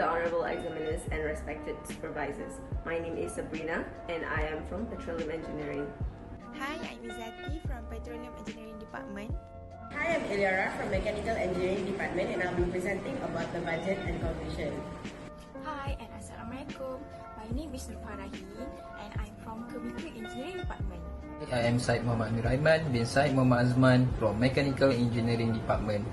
the honorable examiners and respected supervisors. My name is Sabrina and I am from Petroleum Engineering. Hi, I'm Izzati from Petroleum Engineering Department. Hi, I'm Eliara from Mechanical Engineering Department and I'll be presenting about the budget and conclusion. Hi and Assalamualaikum. My name is Nufarahin and I'm from Chemical Engineering Department. I am Syed Muhammad Amir Aiman bin Syed Muhammad Azman from Mechanical Engineering Department.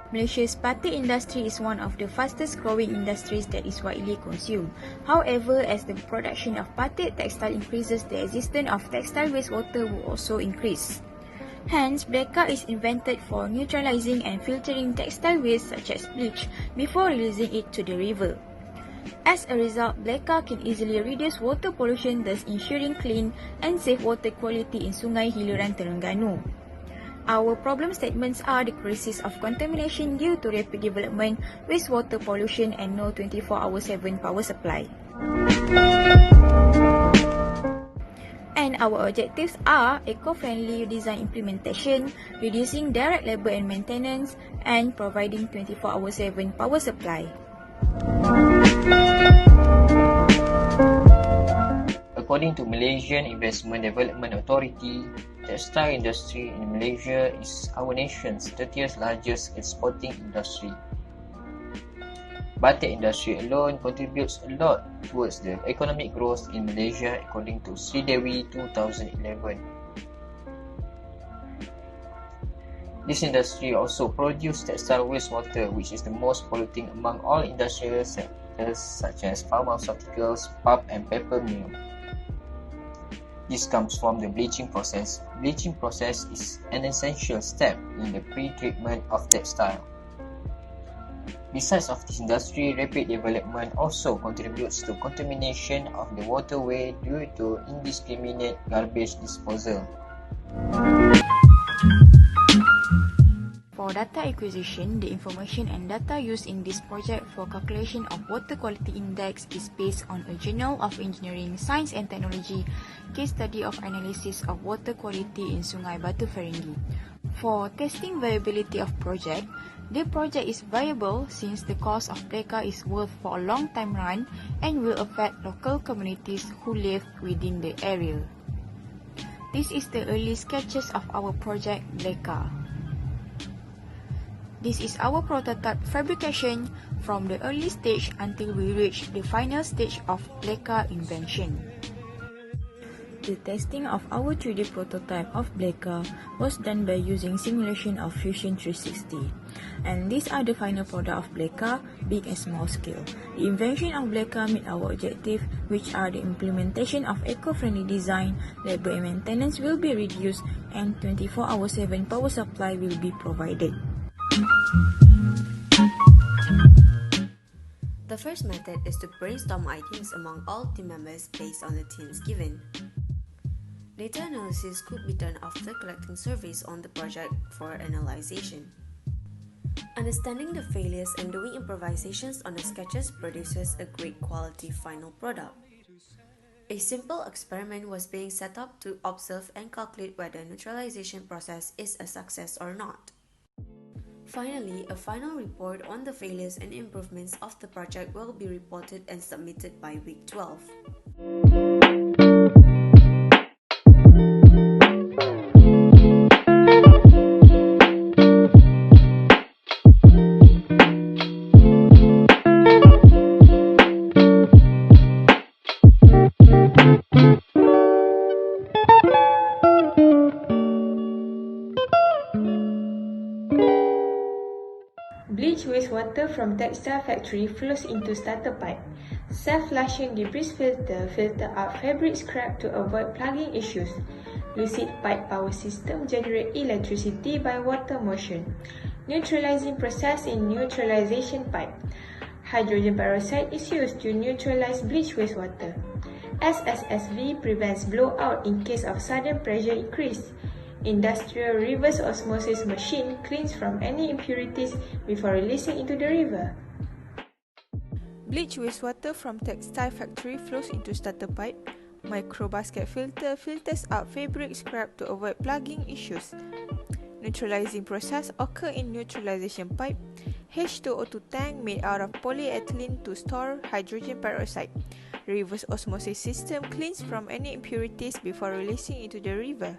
Malaysia's batik industry is one of the fastest growing industries that is widely consumed. However, as the production of batik textile increases, the existence of textile wastewater will also increase. Hence, Bleka is invented for neutralizing and filtering textile waste such as bleach before releasing it to the river. As a result, Bleka can easily reduce water pollution, thus ensuring clean and safe water quality in Sungai Hiluran Terengganu. Our problem statements are the crisis of contamination due to rapid development, wastewater pollution and no 24/7 power supply. And our objectives are eco-friendly design implementation, reducing direct labour and maintenance, and providing 24/7 power supply. According to Malaysian Investment Development Authority, textile industry in Malaysia is our nation's 30th largest exporting industry. Batik industry alone contributes a lot towards the economic growth in Malaysia according to Sridewi 2011. This industry also produces textile wastewater, which is the most polluting among all industrial sectors such as pharmaceuticals, pulp and paper mill. This comes from the bleaching process. Bleaching process is an essential step in the pre-treatment of textile. Besides of this industry, rapid development also contributes to contamination of the waterway due to indiscriminate garbage disposal. For data acquisition, the information and data used in this project for calculation of water quality index is based on a Journal of Engineering, Science and Technology case study of analysis of water quality in Sungai Batu Ferringhi. For testing viability of project, the project is viable since the cost of Bleka is worth for a long time run and will affect local communities who live within the area. This is the early sketches of our project Bleka. This is our prototype fabrication from the early stage until we reach the final stage of Bleka invention. The testing of our 3D prototype of Bleka was done by using simulation of Fusion 360. And these are the final product of Bleka, big and small scale. The invention of Bleka met our objective, which are the implementation of eco-friendly design, labor and maintenance will be reduced, and 24/7 power supply will be provided. The first method is to brainstorm ideas among all team members based on the themes given. Data analysis could be done after collecting surveys on the project for analyzation. Understanding the failures and doing improvisations on the sketches produces a great quality final product. A simple experiment was being set up to observe and calculate whether neutralization process is a success or not. Finally, a final report on the failures and improvements of the project will be reported and submitted by week 12. Bleach wastewater from textile factory flows into starter pipe. Self-flushing debris filter out fabric scrap to avoid plugging issues. Lucid pipe power system generate electricity by water motion. Neutralizing process in neutralization pipe. Hydrogen peroxide is used to neutralize bleach wastewater. SSSV prevents blowout in case of sudden pressure increase. Industrial reverse osmosis machine cleans from any impurities before releasing into the river. Bleach wastewater from textile factory flows into starter pipe. Micro basket filter filters out fabric scrap to avoid plugging issues. Neutralizing process occur in neutralization pipe, H2O2 tank made out of polyethylene to store hydrogen peroxide. Reverse osmosis system cleans from any impurities before releasing into the river.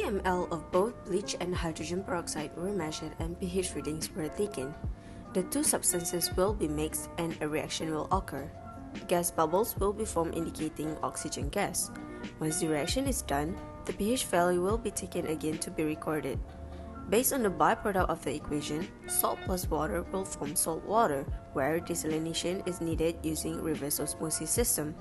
ml of both bleach and hydrogen peroxide were measured and pH readings were taken. The two substances will be mixed and a reaction will occur. Gas bubbles will be formed indicating oxygen gas. Once the reaction is done, the pH value will be taken again to be recorded. Based on the byproduct of the equation, salt plus water will form salt water, where desalination is needed using reverse osmosis system.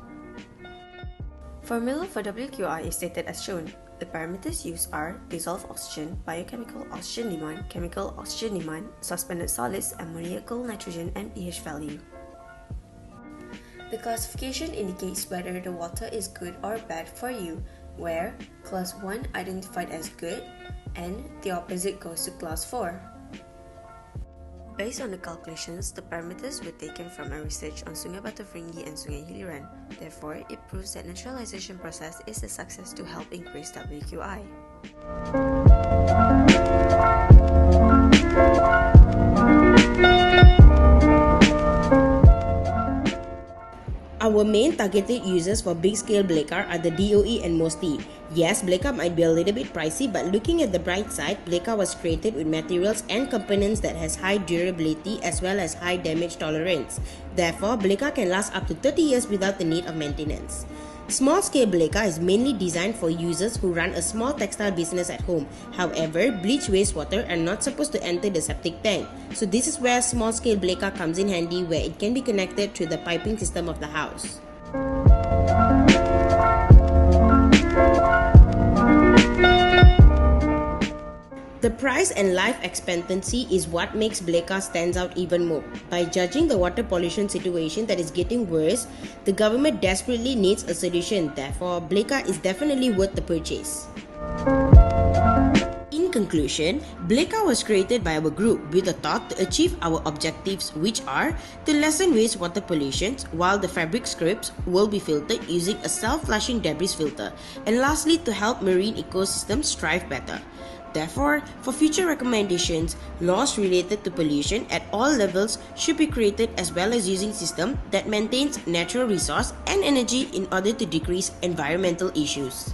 Formula for WQI is stated as shown. The parameters used are dissolved oxygen, biochemical oxygen demand, chemical oxygen demand, suspended solids, ammoniacal nitrogen, and pH value. The classification indicates whether the water is good or bad for you, where Class 1 identified as good and the opposite goes to Class 4. Based on the calculations, the parameters were taken from a research on Sungai Batu Feringgi and Sungai Hiliran. Therefore, it proves that naturalization process is a success to help increase WQI. Our main targeted users for big-scale Bleka are the DOE and MOSTI. Yes, Bleka might be a little bit pricey, but looking at the bright side, Bleka was created with materials and components that has high durability as well as high damage tolerance. Therefore, Bleka can last up to 30 years without the need of maintenance. Small-scale Bleka is mainly designed for users who run a small textile business at home. However, bleach wastewater are not supposed to enter the septic tank. So this is where small-scale Bleka comes in handy, where it can be connected to the piping system of the house. The price and life expectancy is what makes Bleka stands out even more. By judging the water pollution situation that is getting worse, the government desperately needs a solution. Therefore, Bleka is definitely worth the purchase. In conclusion, Bleka was created by our group with a thought to achieve our objectives, which are to lessen wastewater pollution while the fabric scraps will be filtered using a self-flushing debris filter, and lastly to help marine ecosystems thrive better. Therefore, for future recommendations, laws related to pollution at all levels should be created, as well as using systems that maintains natural resource and energy in order to decrease environmental issues.